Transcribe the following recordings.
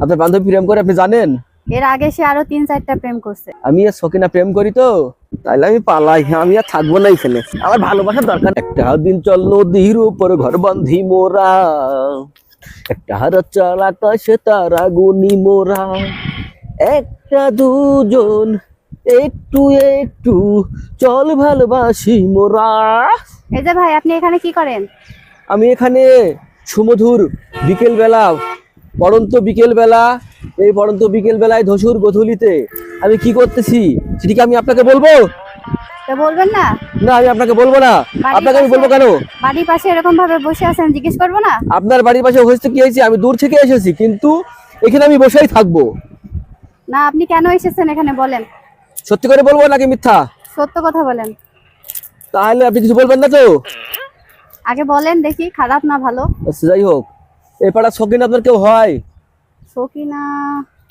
আপনার বান্ধবী প্রেম করে আপনি জানেন? এর আগে সে আরো 3-4টা প্রেম করছে। আমি আর সকিনা প্রেম করি তো, তাইলে আমি পালাই। আমি আর থাকবো না এখানে, আমার ভালোবাসার দরকার। একটা দিন চল নদীর উপর ঘর বান্ধি মোরা, একটা চাল আকাশে তারা গুনি মোরা, একটা দুজন একটু একটু চল ভালোবাসি মোরা। এই যে ভাই, আপনি এখানে কি করেন? আমি এখানে সুমধুর বিকেল বেলা, পড়ন্ত বিকেল বেলা, এই পড়ন্ত বিকেল বেলায় ধসুর গোধূলিতে আমি কি করতেছি সেটা কি আমি আপনাকে বলবো? তো বলবেন না? না, আমি আপনাকে বলবো না। আপনাকে আমি বলবো কেন? বাড়ির পাশে এরকম ভাবে বসে আছেন, জিজ্ঞেস করবো না? আপনার বাড়ির পাশে হয়েছে কি হয়েছে? আমি দূর থেকে এসেছি, কিন্তু এখানে আমি বসেই থাকবো। না, আপনি কেন এসেছেন এখানে বলেন। সত্যি করে বলবো নাকি মিথ্যা? সত্য কথা বলেন। তাহলে আপনি কিছু বলবেন না তো? আগে বলেন দেখি, খারাপ না ভালো। আচ্ছা, যাই হোক, এই পাড়ার শখিন আপনার কেউ হয়? সকিনা?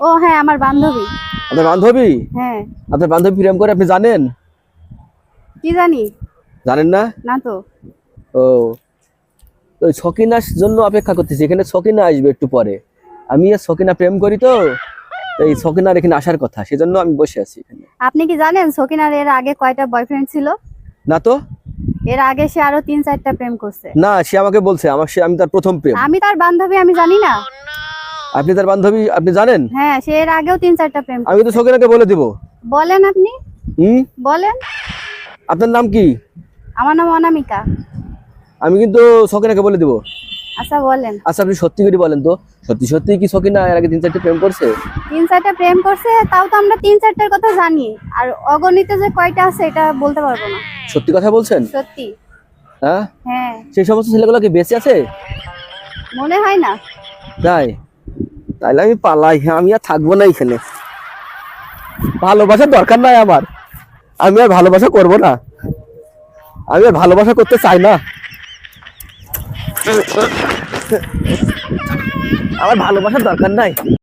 ও হ্যাঁ, আমার বান্ধবী। আপনার বান্ধবী? হ্যাঁ। আপনার বান্ধবী প্রেম করে আপনি জানেন? কি জানি? জানেন না? না তো। ও, ওই সকিনার জন্য অপেক্ষা করতেছি। এখানে সকিনা আসবে একটু পরে। আমি আর সকিনা প্রেম করি তো, এই সকিনার এখানে আসার কথা, সেজন্য আমি বসে আছি এখানে। আপনি কি জানেন সকিনার এর আগে কয়টা বয়ফ্রেন্ড ছিল? না তো। এর আগে সে আরো 3-4টা প্রেম করছে। না, সে আমাকে বলছে আমি তার প্রথম প্রেম। আমি তার বান্ধবী, আমি জানি না? আপনি তার বান্ধবী, আপনি জানেন? হ্যাঁ, সে এর আগেও 3-4টা প্রেম আমি তো সকিনাকে বলে দিব। বলেন আপনি, বলেন। আপনার নাম কি? আমার নাম অনামিকা। আমি কিন্তু সকিনাকে বলে দিব। আচ্ছা বলেন। আচ্ছা, আপনি সত্যি করে বলেন তো, সত্যি সত্যি কি সকিনা এর আগে 3-4টা প্রেম করছে? 3-4টা প্রেম করছে, তাও তো আমরা 3-4টার কথা জানি, আর অগণিত যে কয়টা আছে এটা বলতে পারবো না। সত্যি কথা বলছেন? সত্যি। হ্যাঁ? হ্যাঁ। সেই সমস্ত ছেলেগুলো কি বেঁচে আছে? মনে হয় না। তাই? তাইলে আমি পালাই। আমি আর থাকবো না এখানে, ভালোবাসার দরকার নাই আমার। আমি আর ভালোবাসা করব না, আমি আর ভালোবাসা করতে চাই না। আমার ভালোবাসার দরকার নাই।